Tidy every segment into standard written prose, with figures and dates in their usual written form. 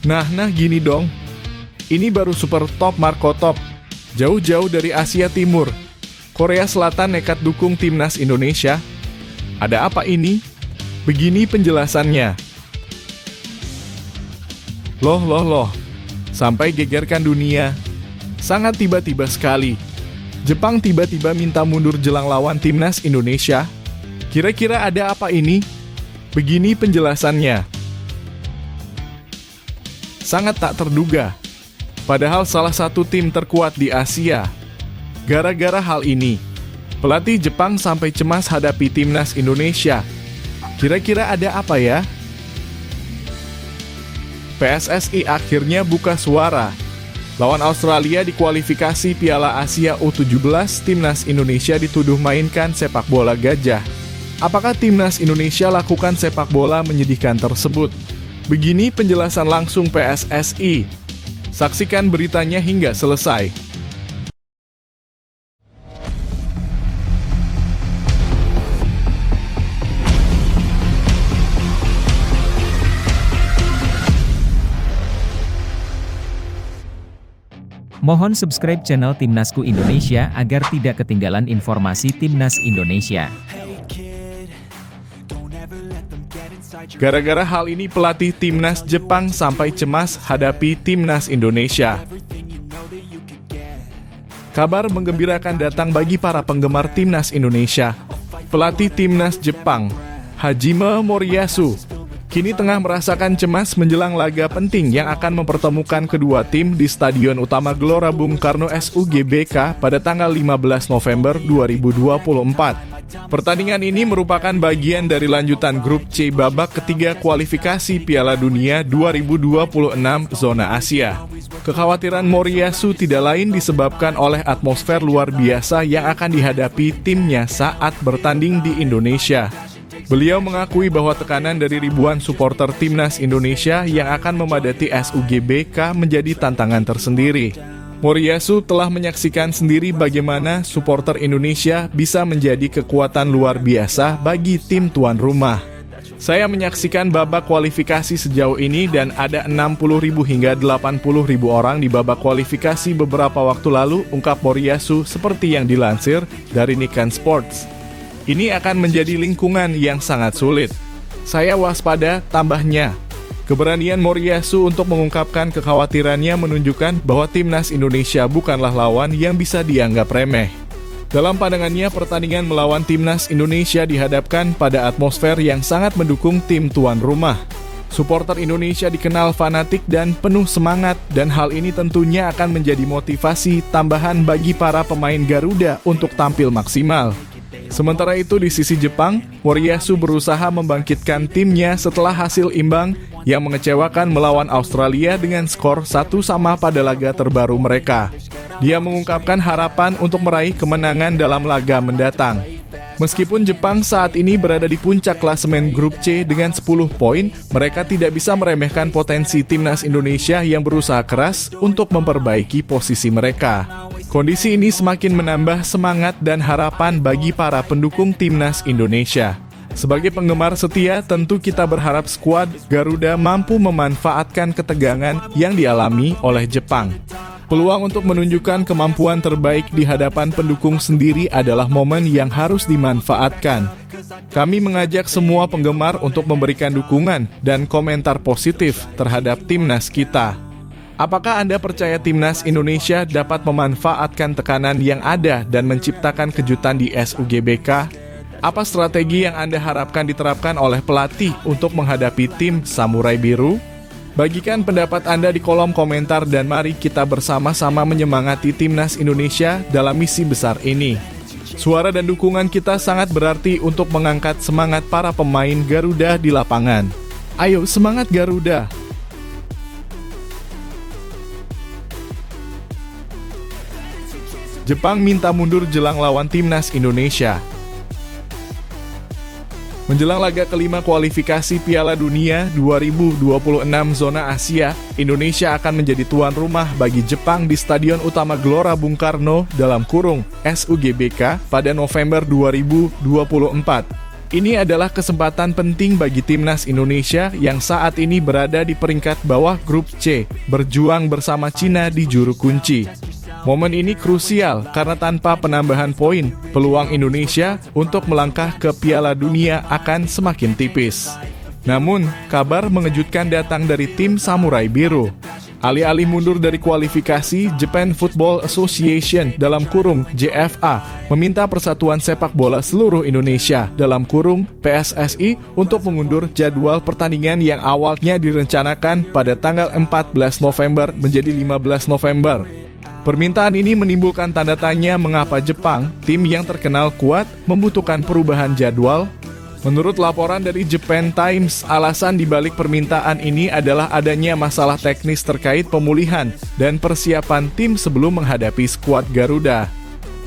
Nah gini dong. Ini baru super top Marco Top. Jauh-jauh dari Asia Timur. Korea Selatan nekat dukung timnas Indonesia. Ada apa ini? Begini penjelasannya. Loh. Sampai gegerkan dunia. Sangat tiba-tiba sekali. Jepang tiba-tiba minta mundur jelang lawan timnas Indonesia. Kira-kira ada apa ini? Begini penjelasannya. Sangat tak terduga. Padahal salah satu tim terkuat di Asia. Gara-gara hal ini, pelatih Jepang sampai cemas hadapi timnas Indonesia. Kira-kira ada apa ya? PSSI akhirnya buka suara. Lawan Australia di kualifikasi Piala Asia U17, timnas Indonesia dituduh mainkan sepak bola gajah. Apakah timnas Indonesia lakukan sepak bola menyedihkan tersebut? Begini penjelasan langsung PSSI. Saksikan beritanya hingga selesai. Mohon subscribe channel Timnasku Indonesia agar tidak ketinggalan informasi Timnas Indonesia. Gara-gara hal ini pelatih timnas Jepang sampai cemas hadapi timnas Indonesia. Kabar menggembirakan datang bagi para penggemar timnas Indonesia. Pelatih timnas Jepang, Hajime Moriyasu, kini tengah merasakan cemas menjelang laga penting yang akan mempertemukan kedua tim di Stadion Utama Gelora Bung Karno SUGBK pada tanggal 15 November 2024. Pertandingan ini merupakan bagian dari lanjutan grup C babak ketiga kualifikasi Piala Dunia 2026 zona Asia. Kekhawatiran Moriyasu tidak lain disebabkan oleh atmosfer luar biasa yang akan dihadapi timnya saat bertanding di Indonesia. Beliau mengakui bahwa tekanan dari ribuan supporter timnas Indonesia yang akan memadati SUGBK menjadi tantangan tersendiri. Moriyasu telah menyaksikan sendiri bagaimana supporter Indonesia bisa menjadi kekuatan luar biasa bagi tim tuan rumah. Saya menyaksikan babak kualifikasi sejauh ini dan ada 60.000 hingga 80.000 orang di babak kualifikasi beberapa waktu lalu, ungkap Moriyasu seperti yang dilansir dari Nikkei Sports. Ini akan menjadi lingkungan yang sangat sulit. Saya waspada, tambahnya. Keberanian Moriyasu untuk mengungkapkan kekhawatirannya menunjukkan bahwa timnas Indonesia bukanlah lawan yang bisa dianggap remeh. Dalam pandangannya, pertandingan melawan timnas Indonesia dihadapkan pada atmosfer yang sangat mendukung tim tuan rumah. Supporter Indonesia dikenal fanatik dan penuh semangat, dan hal ini tentunya akan menjadi motivasi tambahan bagi para pemain Garuda untuk tampil maksimal. Sementara itu di sisi Jepang, Moriyasu berusaha membangkitkan timnya setelah hasil imbang yang mengecewakan melawan Australia dengan skor 1-1 pada laga terbaru mereka. Dia mengungkapkan harapan untuk meraih kemenangan dalam laga mendatang. Meskipun Jepang saat ini berada di puncak klasemen grup C dengan 10 poin, mereka tidak bisa meremehkan potensi timnas Indonesia yang berusaha keras untuk memperbaiki posisi mereka. Kondisi ini semakin menambah semangat dan harapan bagi para pendukung timnas Indonesia. Sebagai penggemar setia, tentu kita berharap skuad Garuda mampu memanfaatkan ketegangan yang dialami oleh Jepang. Peluang untuk menunjukkan kemampuan terbaik di hadapan pendukung sendiri adalah momen yang harus dimanfaatkan. Kami mengajak semua penggemar untuk memberikan dukungan dan komentar positif terhadap timnas kita. Apakah Anda percaya timnas Indonesia dapat memanfaatkan tekanan yang ada dan menciptakan kejutan di SUGBK? Apa strategi yang Anda harapkan diterapkan oleh pelatih untuk menghadapi tim Samurai Biru? Bagikan pendapat Anda di kolom komentar dan mari kita bersama-sama menyemangati timnas Indonesia dalam misi besar ini. Suara dan dukungan kita sangat berarti untuk mengangkat semangat para pemain Garuda di lapangan. Ayo semangat Garuda! Jepang minta mundur jelang lawan timnas Indonesia. Menjelang laga kelima kualifikasi Piala Dunia 2026 zona Asia, Indonesia akan menjadi tuan rumah bagi Jepang di Stadion Utama Gelora Bung Karno (SUGBK) pada November 2024. Ini adalah kesempatan penting bagi timnas Indonesia yang saat ini berada di peringkat bawah grup C, berjuang bersama Cina di juru kunci. Momen ini krusial karena tanpa penambahan poin, peluang Indonesia untuk melangkah ke Piala Dunia akan semakin tipis. Namun, kabar mengejutkan datang dari tim Samurai Biru. Alih-alih mundur dari kualifikasi, Japan Football Association dalam kurung JFA meminta Persatuan Sepak Bola Seluruh Indonesia dalam kurung PSSI untuk mengundur jadwal pertandingan yang awalnya direncanakan pada tanggal 14 November menjadi 15 November. Permintaan ini menimbulkan tanda tanya mengapa Jepang, tim yang terkenal kuat, membutuhkan perubahan jadwal. Menurut laporan dari Japan Times, alasan dibalik permintaan ini adalah adanya masalah teknis terkait pemulihan dan persiapan tim sebelum menghadapi skuad Garuda.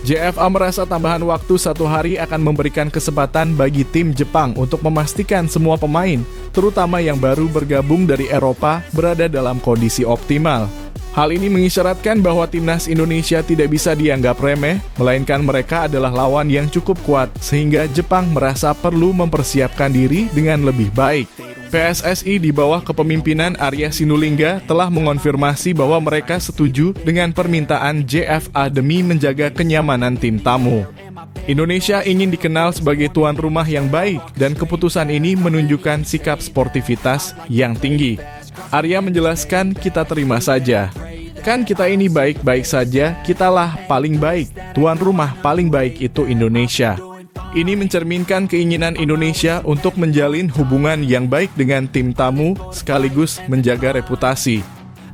JFA merasa tambahan waktu 1 hari akan memberikan kesempatan bagi tim Jepang untuk memastikan semua pemain, terutama yang baru bergabung dari Eropa, berada dalam kondisi optimal. Hal ini mengisyaratkan bahwa timnas Indonesia tidak bisa dianggap remeh, melainkan mereka adalah lawan yang cukup kuat, sehingga Jepang merasa perlu mempersiapkan diri dengan lebih baik. PSSI di bawah kepemimpinan Arya Sinulinga telah mengonfirmasi bahwa mereka setuju dengan permintaan JFA demi menjaga kenyamanan tim tamu. Indonesia ingin dikenal sebagai tuan rumah yang baik, dan keputusan ini menunjukkan sikap sportivitas yang tinggi. Arya menjelaskan, kita terima saja. Kan kita ini baik-baik saja, kitalah paling baik. Tuan rumah paling baik itu Indonesia. Ini mencerminkan keinginan Indonesia untuk menjalin hubungan yang baik dengan tim tamu, sekaligus menjaga reputasi.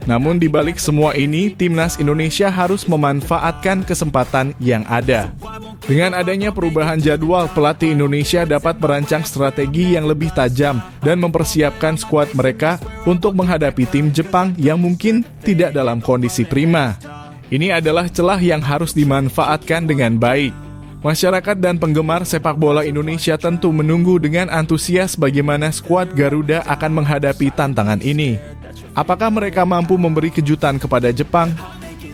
Namun di balik semua ini, timnas Indonesia harus memanfaatkan kesempatan yang ada. Dengan adanya perubahan jadwal, pelatih Indonesia dapat merancang strategi yang lebih tajam dan mempersiapkan skuad mereka untuk menghadapi tim Jepang yang mungkin tidak dalam kondisi prima. Ini adalah celah yang harus dimanfaatkan dengan baik. Masyarakat dan penggemar sepak bola Indonesia tentu menunggu dengan antusias bagaimana skuad Garuda akan menghadapi tantangan ini. Apakah mereka mampu memberi kejutan kepada Jepang?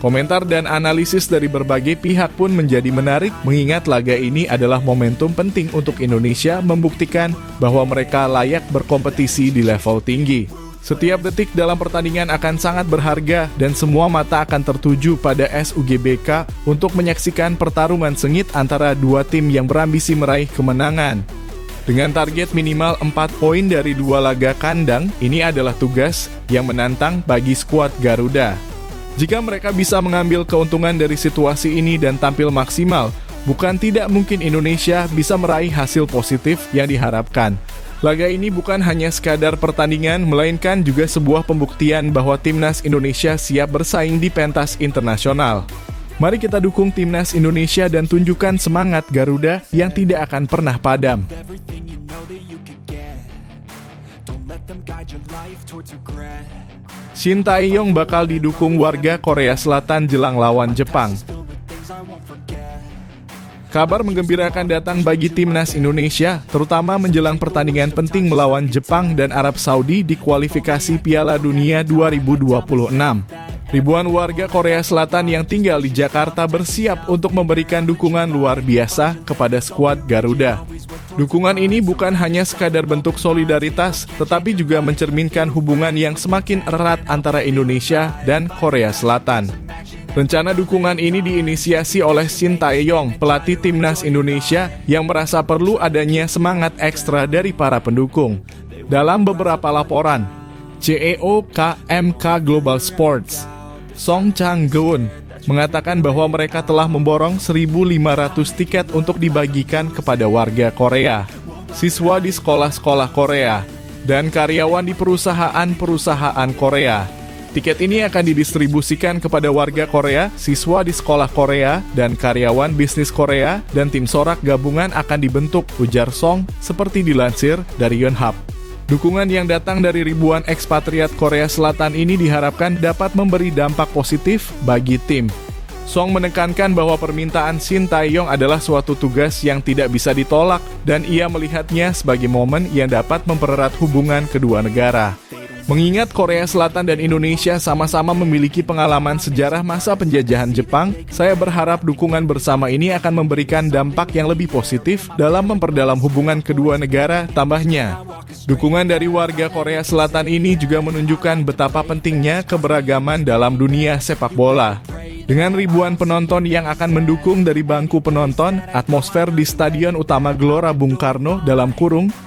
Komentar dan analisis dari berbagai pihak pun menjadi menarik, mengingat laga ini adalah momentum penting untuk Indonesia membuktikan bahwa mereka layak berkompetisi di level tinggi. Setiap detik dalam pertandingan akan sangat berharga dan semua mata akan tertuju pada SUGBK untuk menyaksikan pertarungan sengit antara dua tim yang berambisi meraih kemenangan. Dengan target minimal 4 poin dari 2 laga kandang, ini adalah tugas yang menantang bagi skuad Garuda. Jika mereka bisa mengambil keuntungan dari situasi ini dan tampil maksimal, bukan tidak mungkin Indonesia bisa meraih hasil positif yang diharapkan. Laga ini bukan hanya sekadar pertandingan, melainkan juga sebuah pembuktian bahwa timnas Indonesia siap bersaing di pentas internasional. Mari kita dukung timnas Indonesia dan tunjukkan semangat Garuda yang tidak akan pernah padam. Shin Tae-yong bakal didukung warga Korea Selatan jelang lawan Jepang. Kabar menggembirakan datang bagi timnas Indonesia, terutama menjelang pertandingan penting melawan Jepang dan Arab Saudi di kualifikasi Piala Dunia 2026. Ribuan warga Korea Selatan yang tinggal di Jakarta bersiap untuk memberikan dukungan luar biasa kepada skuad Garuda. Dukungan ini bukan hanya sekadar bentuk solidaritas, tetapi juga mencerminkan hubungan yang semakin erat antara Indonesia dan Korea Selatan. Rencana dukungan ini diinisiasi oleh Shin Tae-yong, pelatih timnas Indonesia yang merasa perlu adanya semangat ekstra dari para pendukung. Dalam beberapa laporan, CEO KMK Global Sports, Song Chang-geun, mengatakan bahwa mereka telah memborong 1.500 tiket untuk dibagikan kepada warga Korea, siswa di sekolah-sekolah Korea, dan karyawan di perusahaan-perusahaan Korea. Tiket ini akan didistribusikan kepada warga Korea, siswa di sekolah Korea, dan karyawan bisnis Korea, dan tim sorak gabungan akan dibentuk, ujar Song, seperti dilansir dari Yonhap. Dukungan yang datang dari ribuan ekspatriat Korea Selatan ini diharapkan dapat memberi dampak positif bagi tim. Song menekankan bahwa permintaan Shin Tae-yong adalah suatu tugas yang tidak bisa ditolak, dan ia melihatnya sebagai momen yang dapat mempererat hubungan kedua negara. Mengingat Korea Selatan dan Indonesia sama-sama memiliki pengalaman sejarah masa penjajahan Jepang, saya berharap dukungan bersama ini akan memberikan dampak yang lebih positif dalam memperdalam hubungan kedua negara, tambahnya. Dukungan dari warga Korea Selatan ini juga menunjukkan betapa pentingnya keberagaman dalam dunia sepak bola. Dengan ribuan penonton yang akan mendukung dari bangku penonton, atmosfer di Stadion Utama Gelora Bung Karno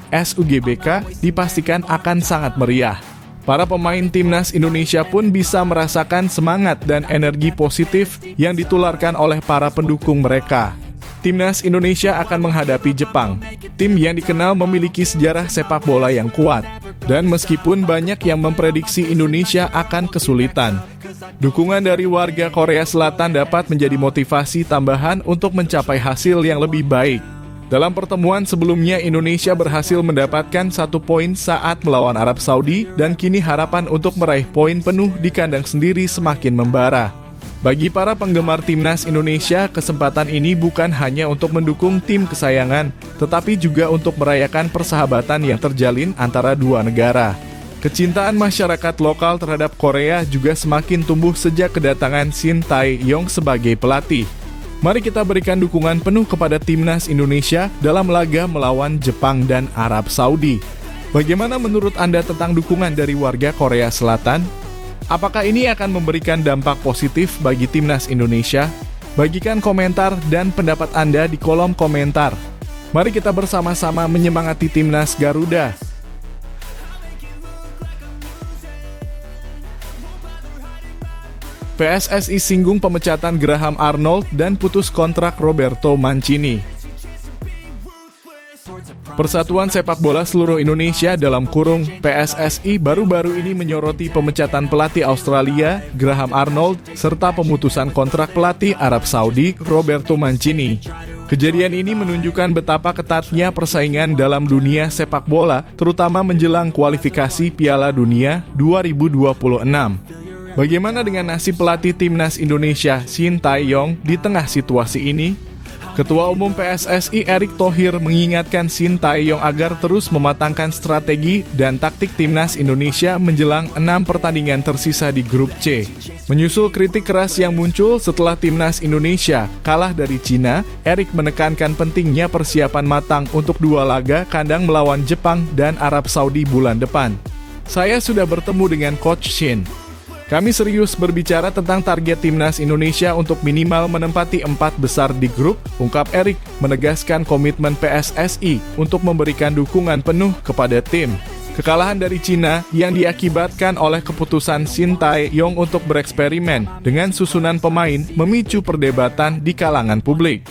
(SUGBK) dipastikan akan sangat meriah. Para pemain timnas Indonesia pun bisa merasakan semangat dan energi positif yang ditularkan oleh para pendukung mereka. Timnas Indonesia akan menghadapi Jepang, tim yang dikenal memiliki sejarah sepak bola yang kuat. Dan meskipun banyak yang memprediksi Indonesia akan kesulitan, dukungan dari warga Korea Selatan dapat menjadi motivasi tambahan untuk mencapai hasil yang lebih baik. Dalam pertemuan sebelumnya, Indonesia berhasil mendapatkan 1 poin saat melawan Arab Saudi dan kini harapan untuk meraih poin penuh di kandang sendiri semakin membara. Bagi para penggemar timnas Indonesia, kesempatan ini bukan hanya untuk mendukung tim kesayangan, tetapi juga untuk merayakan persahabatan yang terjalin antara dua negara. Kecintaan masyarakat lokal terhadap Korea juga semakin tumbuh sejak kedatangan Shin Tae-yong sebagai pelatih. Mari kita berikan dukungan penuh kepada timnas Indonesia dalam laga melawan Jepang dan Arab Saudi. Bagaimana menurut Anda tentang dukungan dari warga Korea Selatan? Apakah ini akan memberikan dampak positif bagi timnas Indonesia? Bagikan komentar dan pendapat Anda di kolom komentar. Mari kita bersama-sama menyemangati timnas Garuda. PSSI singgung pemecatan Graham Arnold dan putus kontrak Roberto Mancini. Persatuan Sepak Bola Seluruh Indonesia (PSSI) baru-baru ini menyoroti pemecatan pelatih Australia Graham Arnold serta pemutusan kontrak pelatih Arab Saudi Roberto Mancini. Kejadian ini menunjukkan betapa ketatnya persaingan dalam dunia sepak bola, terutama menjelang kualifikasi Piala Dunia 2026. Bagaimana dengan nasib pelatih timnas Indonesia Shin Tae-yong di tengah situasi ini? Ketua Umum PSSI Erick Thohir mengingatkan Shin Tae-yong agar terus mematangkan strategi dan taktik timnas Indonesia menjelang 6 pertandingan tersisa di grup C. Menyusul kritik keras yang muncul setelah timnas Indonesia kalah dari Cina, Erick menekankan pentingnya persiapan matang untuk 2 laga kandang melawan Jepang dan Arab Saudi bulan depan. Saya sudah bertemu dengan Coach Shin. Kami serius berbicara tentang target timnas Indonesia untuk minimal menempati 4 besar di grup, ungkap Erick, menegaskan komitmen PSSI untuk memberikan dukungan penuh kepada tim. Kekalahan dari Cina yang diakibatkan oleh keputusan Shin Tae-yong untuk bereksperimen dengan susunan pemain memicu perdebatan di kalangan publik.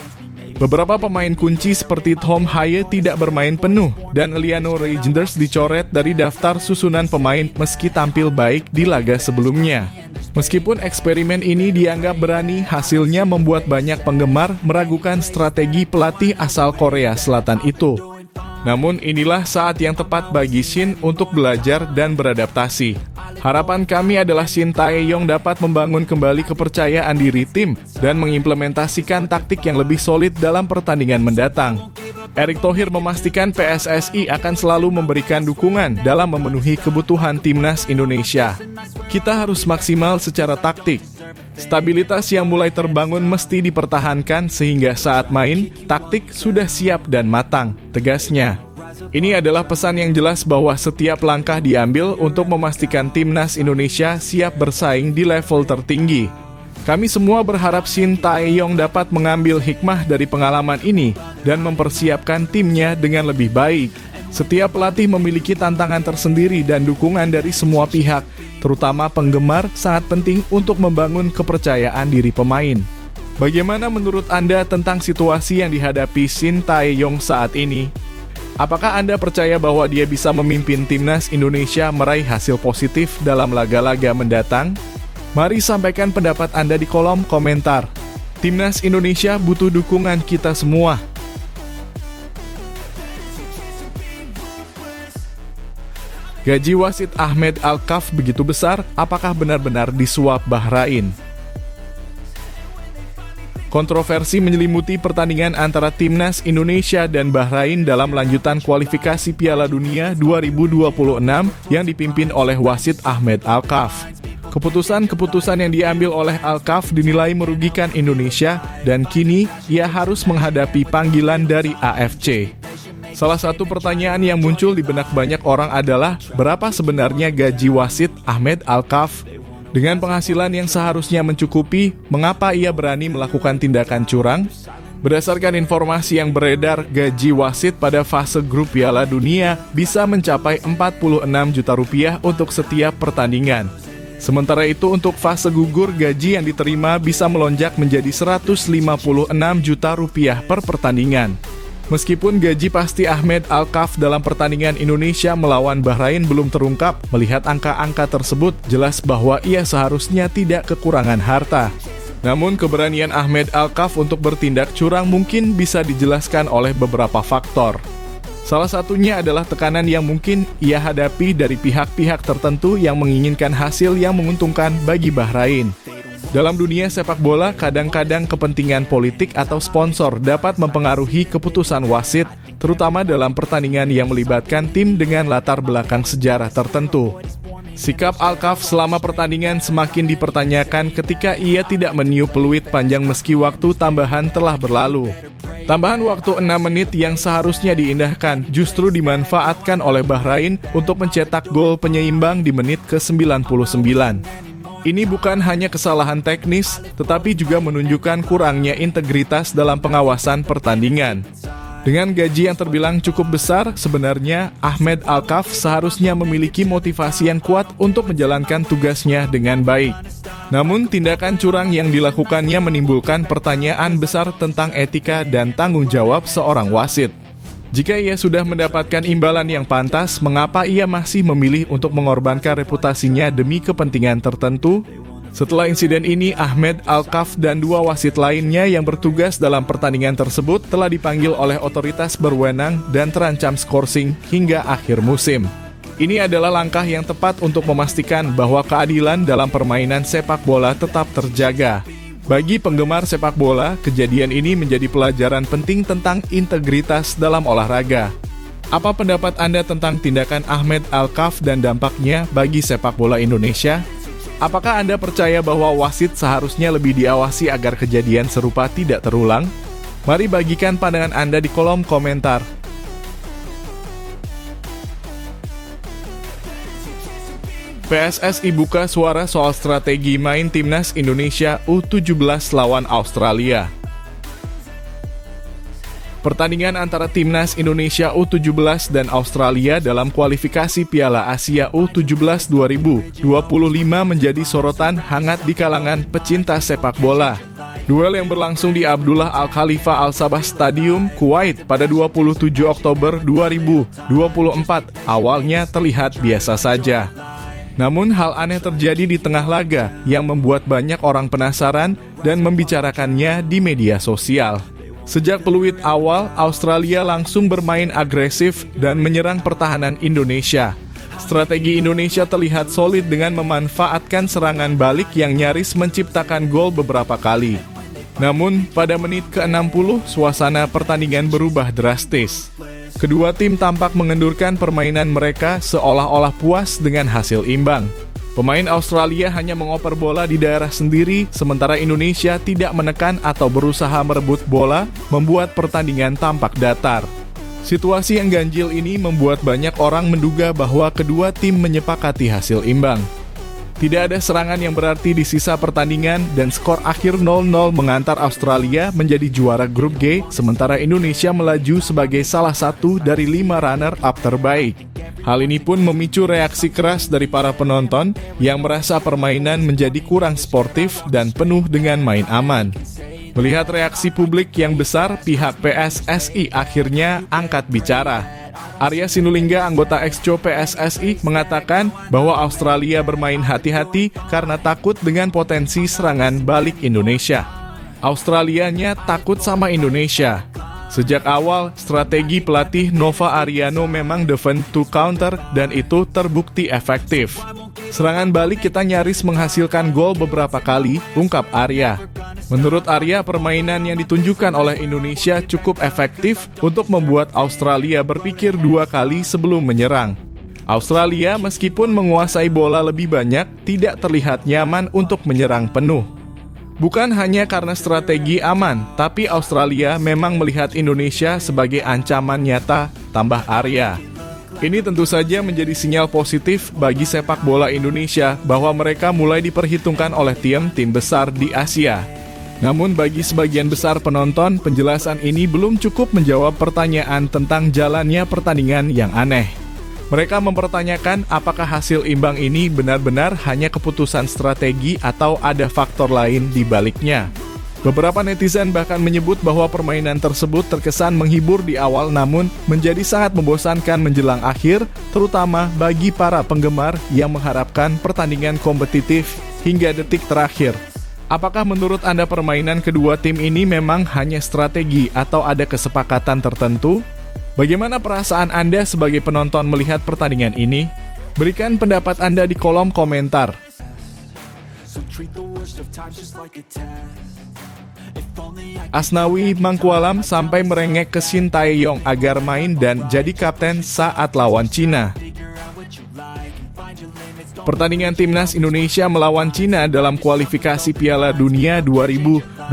Beberapa pemain kunci seperti Tom Haye tidak bermain penuh dan Eliano Reijnders dicoret dari daftar susunan pemain meski tampil baik di laga sebelumnya. Meskipun eksperimen ini dianggap berani, hasilnya membuat banyak penggemar meragukan strategi pelatih asal Korea Selatan itu. Namun inilah saat yang tepat bagi Shin untuk belajar dan beradaptasi. Harapan kami adalah Shin Tae-yong dapat membangun kembali kepercayaan diri tim dan mengimplementasikan taktik yang lebih solid dalam pertandingan mendatang. Erick Thohir memastikan PSSI akan selalu memberikan dukungan dalam memenuhi kebutuhan timnas Indonesia. Kita harus maksimal secara taktik. Stabilitas yang mulai terbangun mesti dipertahankan sehingga saat main, taktik sudah siap dan matang, tegasnya. Ini adalah pesan yang jelas bahwa setiap langkah diambil untuk memastikan timnas Indonesia siap bersaing di level tertinggi. Kami semua berharap Shin Tae-yong dapat mengambil hikmah dari pengalaman ini dan mempersiapkan timnya dengan lebih baik. Setiap pelatih memiliki tantangan tersendiri dan dukungan dari semua pihak, terutama penggemar, sangat penting untuk membangun kepercayaan diri pemain. Bagaimana menurut Anda tentang situasi yang dihadapi Shin Tae-yong saat ini? Apakah Anda percaya bahwa dia bisa memimpin timnas Indonesia meraih hasil positif dalam laga-laga mendatang? Mari sampaikan pendapat Anda di kolom komentar. Timnas Indonesia butuh dukungan kita semua. Gaji wasit Ahmed Al-Kaf begitu besar, apakah benar-benar disuap Bahrain? Kontroversi menyelimuti pertandingan antara Timnas Indonesia dan Bahrain dalam lanjutan kualifikasi Piala Dunia 2026 yang dipimpin oleh wasit Ahmed Alkaf. Keputusan-keputusan yang diambil oleh Alkaf dinilai merugikan Indonesia dan kini ia harus menghadapi panggilan dari AFC. Salah satu pertanyaan yang muncul di benak banyak orang adalah berapa sebenarnya gaji wasit Ahmed Alkaf? Dengan penghasilan yang seharusnya mencukupi, mengapa ia berani melakukan tindakan curang? Berdasarkan informasi yang beredar, gaji wasit pada fase grup Piala Dunia bisa mencapai 46 juta rupiah untuk setiap pertandingan. Sementara itu untuk fase gugur, gaji yang diterima bisa melonjak menjadi 156 juta rupiah per pertandingan. Meskipun gaji pasti Ahmed Alkaf dalam pertandingan Indonesia melawan Bahrain belum terungkap, melihat angka-angka tersebut jelas bahwa ia seharusnya tidak kekurangan harta. Namun keberanian Ahmed Alkaf untuk bertindak curang mungkin bisa dijelaskan oleh beberapa faktor. Salah satunya adalah tekanan yang mungkin ia hadapi dari pihak-pihak tertentu yang menginginkan hasil yang menguntungkan bagi Bahrain. Dalam dunia sepak bola, kadang-kadang kepentingan politik atau sponsor dapat mempengaruhi keputusan wasit, terutama dalam pertandingan yang melibatkan tim dengan latar belakang sejarah tertentu. Sikap Alkaf selama pertandingan semakin dipertanyakan ketika ia tidak meniup peluit panjang meski waktu tambahan telah berlalu. Tambahan waktu 6 menit yang seharusnya diindahkan justru dimanfaatkan oleh Bahrain untuk mencetak gol penyeimbang di menit ke-99. Ini bukan hanya kesalahan teknis, tetapi juga menunjukkan kurangnya integritas dalam pengawasan pertandingan. Dengan gaji yang terbilang cukup besar, sebenarnya Ahmed Alkaf seharusnya memiliki motivasi yang kuat untuk menjalankan tugasnya dengan baik. Namun, tindakan curang yang dilakukannya menimbulkan pertanyaan besar tentang etika dan tanggung jawab seorang wasit. Jika ia sudah mendapatkan imbalan yang pantas, mengapa ia masih memilih untuk mengorbankan reputasinya demi kepentingan tertentu? Setelah insiden ini, Ahmed Alkaf dan 2 wasit lainnya yang bertugas dalam pertandingan tersebut telah dipanggil oleh otoritas berwenang dan terancam skorsing hingga akhir musim. Ini adalah langkah yang tepat untuk memastikan bahwa keadilan dalam permainan sepak bola tetap terjaga. Bagi penggemar sepak bola, kejadian ini menjadi pelajaran penting tentang integritas dalam olahraga. Apa pendapat Anda tentang tindakan Ahmed Alkaf dan dampaknya bagi sepak bola Indonesia? Apakah Anda percaya bahwa wasit seharusnya lebih diawasi agar kejadian serupa tidak terulang? Mari bagikan pandangan Anda di kolom komentar. PSSI buka suara soal strategi main Timnas Indonesia U17 lawan Australia. Pertandingan antara Timnas Indonesia U17 dan Australia dalam kualifikasi Piala Asia U17 2025 menjadi sorotan hangat di kalangan pecinta sepak bola. Duel yang berlangsung di Abdullah Al Khalifa Al Sabah Stadium, Kuwait pada 27 Oktober 2024 awalnya terlihat biasa saja. Namun hal aneh terjadi di tengah laga yang membuat banyak orang penasaran dan membicarakannya di media sosial. Sejak peluit awal, Australia langsung bermain agresif dan menyerang pertahanan Indonesia. Strategi Indonesia terlihat solid dengan memanfaatkan serangan balik yang nyaris menciptakan gol beberapa kali. Namun, pada menit ke-60, suasana pertandingan berubah drastis. Kedua tim tampak mengendurkan permainan mereka seolah-olah puas dengan hasil imbang. Pemain Australia hanya mengoper bola di daerah sendiri, sementara Indonesia tidak menekan atau berusaha merebut bola, membuat pertandingan tampak datar. Situasi yang ganjil ini membuat banyak orang menduga bahwa kedua tim menyepakati hasil imbang. Tidak ada serangan yang berarti di sisa pertandingan dan skor akhir 0-0 mengantar Australia menjadi juara grup G, sementara Indonesia melaju sebagai salah satu dari 5 runner-up terbaik. Hal ini pun memicu reaksi keras dari para penonton yang merasa permainan menjadi kurang sportif dan penuh dengan main aman. Melihat reaksi publik yang besar, pihak PSSI akhirnya angkat bicara. Arya Sinulinga, anggota Exco PSSI, mengatakan bahwa Australia bermain hati-hati karena takut dengan potensi serangan balik Indonesia. Australianya takut sama Indonesia. Sejak awal, strategi pelatih Nova Ariano memang defend to counter dan itu terbukti efektif. Serangan balik kita nyaris menghasilkan gol beberapa kali, ungkap Arya. Menurut Arya, permainan yang ditunjukkan oleh Indonesia cukup efektif untuk membuat Australia berpikir dua kali sebelum menyerang. Australia meskipun menguasai bola lebih banyak, tidak terlihat nyaman untuk menyerang penuh. Bukan hanya karena strategi aman, tapi Australia memang melihat Indonesia sebagai ancaman nyata, tambah Arya. Ini tentu saja menjadi sinyal positif bagi sepak bola Indonesia bahwa mereka mulai diperhitungkan oleh tim-tim besar di Asia. Namun bagi sebagian besar penonton, penjelasan ini belum cukup menjawab pertanyaan tentang jalannya pertandingan yang aneh. Mereka mempertanyakan apakah hasil imbang ini benar-benar hanya keputusan strategi atau ada faktor lain di baliknya. Beberapa netizen bahkan menyebut bahwa permainan tersebut terkesan menghibur di awal namun menjadi sangat membosankan menjelang akhir, terutama bagi para penggemar yang mengharapkan pertandingan kompetitif hingga detik terakhir. Apakah menurut Anda permainan kedua tim ini memang hanya strategi atau ada kesepakatan tertentu? Bagaimana perasaan Anda sebagai penonton melihat pertandingan ini? Berikan pendapat Anda di kolom komentar. Asnawi Mangkualam sampai merengek ke Shin Tae-yong agar main dan jadi kapten saat lawan Cina. Pertandingan timnas Indonesia melawan Cina dalam kualifikasi Piala Dunia 2026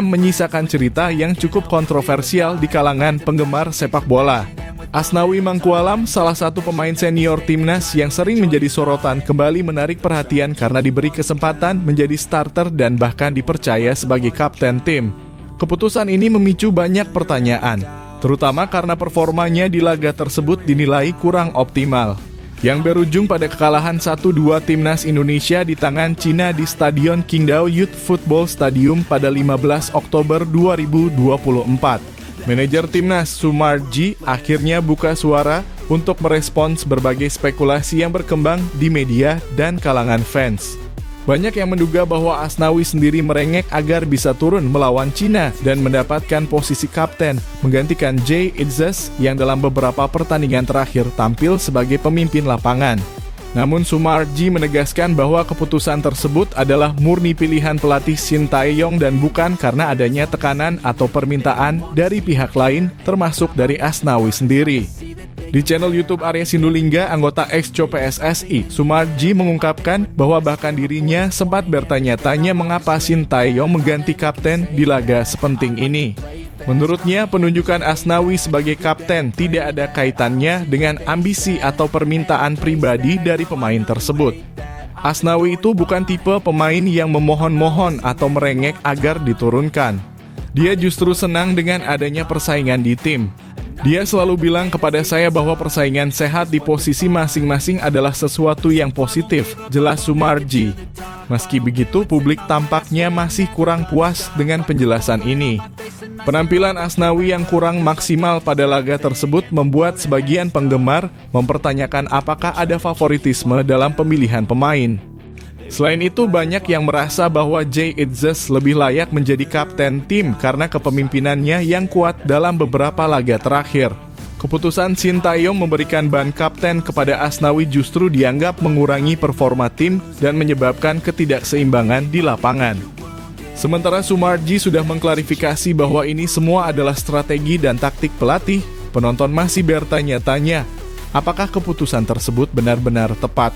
menyisakan cerita yang cukup kontroversial di kalangan penggemar sepak bola. Asnawi Mangkualam, salah satu pemain senior timnas yang sering menjadi sorotan, kembali menarik perhatian karena diberi kesempatan menjadi starter dan bahkan dipercaya sebagai kapten tim. Keputusan ini memicu banyak pertanyaan, terutama karena performanya di laga tersebut dinilai kurang optimal, yang berujung pada kekalahan 1-2 timnas Indonesia di tangan Cina di Stadion Qingdao Youth Football Stadium pada 15 Oktober 2024. Manajer timnas Sumarji akhirnya buka suara untuk merespons berbagai spekulasi yang berkembang di media dan kalangan fans. Banyak yang menduga bahwa Asnawi sendiri merengek agar bisa turun melawan Cina dan mendapatkan posisi kapten, menggantikan Jay Itzes yang dalam beberapa pertandingan terakhir tampil sebagai pemimpin lapangan. Namun Sumarji menegaskan bahwa keputusan tersebut adalah murni pilihan pelatih Shin Tae-yong dan bukan karena adanya tekanan atau permintaan dari pihak lain, termasuk dari Asnawi sendiri. Di channel YouTube Arya Sindulingga, anggota ex-Co PSSI, Sumarji mengungkapkan bahwa bahkan dirinya sempat bertanya-tanya mengapa Shin Tae-yong mengganti kapten di laga sepenting ini. Menurutnya, penunjukan Asnawi sebagai kapten tidak ada kaitannya dengan ambisi atau permintaan pribadi dari pemain tersebut. Asnawi itu bukan tipe pemain yang memohon-mohon atau merengek agar diturunkan. Dia justru senang dengan adanya persaingan di tim. Dia selalu bilang kepada saya bahwa persaingan sehat di posisi masing-masing adalah sesuatu yang positif, jelas Sumarji. Meski begitu, publik tampaknya masih kurang puas dengan penjelasan ini. Penampilan Asnawi yang kurang maksimal pada laga tersebut membuat sebagian penggemar mempertanyakan apakah ada favoritisme dalam pemilihan pemain. Selain itu, banyak yang merasa bahwa Jay Itzes lebih layak menjadi kapten tim karena kepemimpinannya yang kuat dalam beberapa laga terakhir. Keputusan Shin Tae-yong memberikan ban kapten kepada Asnawi justru dianggap mengurangi performa tim dan menyebabkan ketidakseimbangan di lapangan. Sementara Sumarji sudah mengklarifikasi bahwa ini semua adalah strategi dan taktik pelatih, penonton masih bertanya-tanya, apakah keputusan tersebut benar-benar tepat?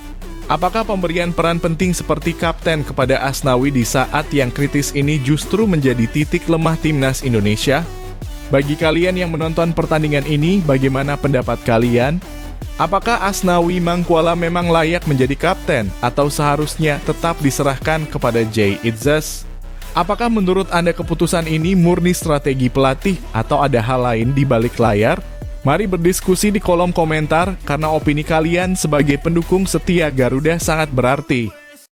Apakah pemberian peran penting seperti kapten kepada Asnawi di saat yang kritis ini justru menjadi titik lemah timnas Indonesia? Bagi kalian yang menonton pertandingan ini, bagaimana pendapat kalian? Apakah Asnawi Mangkualam memang layak menjadi kapten atau seharusnya tetap diserahkan kepada Jay Itzes? Apakah menurut Anda keputusan ini murni strategi pelatih atau ada hal lain di balik layar? Mari berdiskusi di kolom komentar karena opini kalian sebagai pendukung setia Garuda sangat berarti.